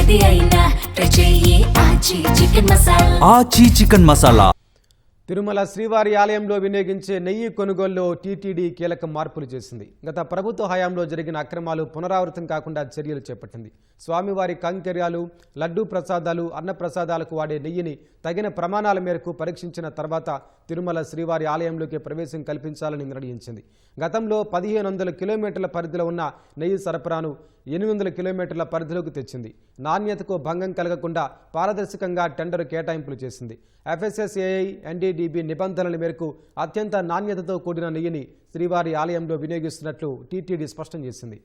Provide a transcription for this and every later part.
ఏది అయినా ట్రై చెయ్యి ఆచి చికెన్ మసాలా. ఆచి చికెన్ మసాలా. తిరుమల శ్రీవారి ఆలయంలో వినియోగించే నెయ్యి కొనుగోలులో టీటీడీ కీలక మార్పులు చేసింది. గత ప్రభుత్వ హయాంలో జరిగిన అక్రమాలు పునరావృతం కాకుండా చర్యలు చేపట్టింది. స్వామివారి కైంకర్యాలు, లడ్డూ ప్రసాదాలు, అన్నప్రసాదాలకు వాడే నెయ్యిని తగిన ప్రమాణాల మేరకు పరీక్షించిన తర్వాత తిరుమల శ్రీవారి ఆలయంలోకి ప్రవేశం కల్పించాలని నిర్ణయించింది. గతంలో 1500 కిలోమీటర్ల పరిధిలో ఉన్న నెయ్యి సరఫరాను 800 కిలోమీటర్ల పరిధిలోకి తెచ్చింది. నాణ్యతకు భంగం కలగకుండా పారదర్శకంగా టెండర్ కేటాయింపులు చేసింది. FSSAI NDDB నిబంధనల మేరకు అత్యంత నాణ్యతతో కూడిన నెయ్యిని శ్రీవారి ఆలయంలో వినియోగిస్తున్నట్లు టీటీడీ స్పష్టం చేసింది.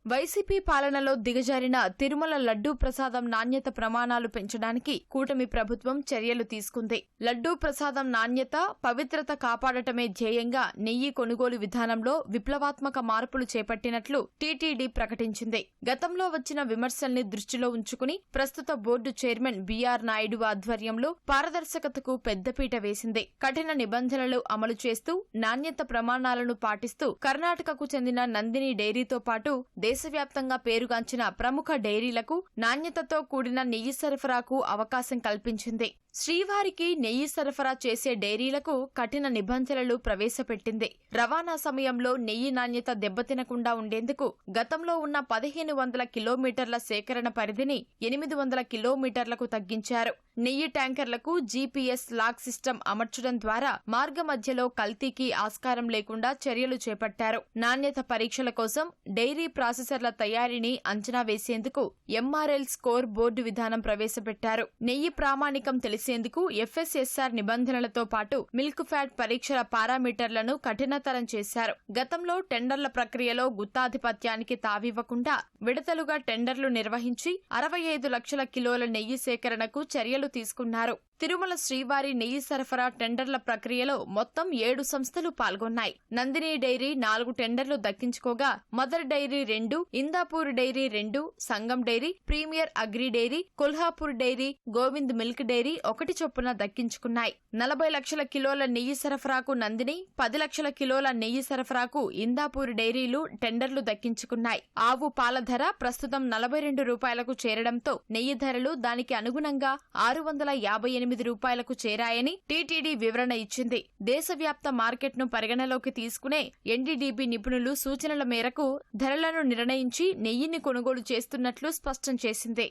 వైసీపీ పాలనలో దిగజారిన తిరుమల లడ్డూ ప్రసాదం నాణ్యత ప్రమాణాలు పెంచడానికి కూటమి ప్రభుత్వం చర్యలు తీసుకుంది. లడ్డూ ప్రసాదం నాణ్యత, పవిత్రత కాపాడటమే ధ్యేయంగా నెయ్యి కొనుగోలు విధానంలో విప్లవాత్మక మార్పులు చేపట్టినట్లు టీటీడీ ప్రకటించింది. గతంలో వచ్చిన విమర్శల్ని దృష్టిలో ఉంచుకుని ప్రస్తుత బోర్డు చైర్మన్ బీఆర్ నాయుడు ఆధ్వర్యంలో పారదర్శకతకు పెద్దపీట వేసింది. కఠిన నిబంధనలు అమలు చేస్తూ నాణ్యత ప్రమాణాలను పాటిస్తూ కర్ణాటకకు చెందిన నందిని డైరీతో పాటు దేశవ్యాప్తంగా పేరుగాంచిన ప్రముఖ డైరీలకు నాణ్యతతో కూడిన నెయ్యి సరఫరాకు అవకాశం కల్పించింది. శ్రీవారికి నెయ్యి సరఫరా చేసే డైరీలకు కఠిన నిబంధనలు ప్రవేశపెట్టింది. రవాణా సమయంలో నెయ్యి నాణ్యత దెబ్బతినకుండా ఉండేందుకు గతంలో ఉన్న 1500 కిలోమీటర్ల సేకరణ పరిధిని 800 కిలోమీటర్లకు తగ్గించారు. నెయ్యి ట్యాంకర్లకు GPS లాక్ సిస్టమ్ అమర్చడం ద్వారా మార్గ మధ్యలో కల్తీకి ఆస్కారం లేకుండా చర్యలు చేపట్టారు. నాణ్యత పరీక్షల కోసం డైరీ ప్రాసెసర్ల తయారీని అంచనా వేసేందుకు MRL స్కోర్ బోర్డు విధానం ప్రవేశపెట్టారు. నెయ్యి ప్రామాణికం తెలిసేందుకు FSSR నిబంధనలతో పాటు మిల్క్ ఫ్యాట్ పరీక్షల పారామీటర్లను కఠినతరం చేశారు. గతంలో టెండర్ల ప్రక్రియలో గుత్తాధిపత్యానికి తావివ్వకుండా విడతలుగా టెండర్లు నిర్వహించి 65 లక్షల కిలోల నెయ్యి సేకరణకు చర్యలు తీసుకున్నారు. తిరుమల శ్రీవారి నెయ్యి సరఫరా టెండర్ల ప్రక్రియలో మొత్తం 7 సంస్థలు పాల్గొన్నాయి. నందిని డైరీ 4 టెండర్లు దక్కించుకోగా mother dairy 2, Indapur dairy 2, Sangam dairy, premier agri dairy, Kolhapur dairy, Govind milk dairy 1 చొప్పున దక్కించుకున్నాయి. 40 లక్షల కిలోల నెయ్యి సరఫరాకు నందిని, 10 లక్షల కిలోల నెయ్యి సరఫరాకు ఇందాపూర్ డైరీలు టెండర్లు దక్కించుకున్నాయి. ఆవు పాల ధర ప్రస్తుతం 42 రూపాయలకు చేరడంతో నెయ్యి ధరలు దానికి అనుగుణంగా 658 రూపాయలకు చేరాయని టీటీడీ వివరణ ఇచ్చింది. దేశవ్యాప్త మార్కెట్ను పరిగణలోకి తీసుకునే NDDB నిపుణులు సూచనల మేరకు ధరలను నిర్ణయించి నెయ్యిని కొనుగోలు చేస్తున్నట్లు స్పష్టం చేసింది.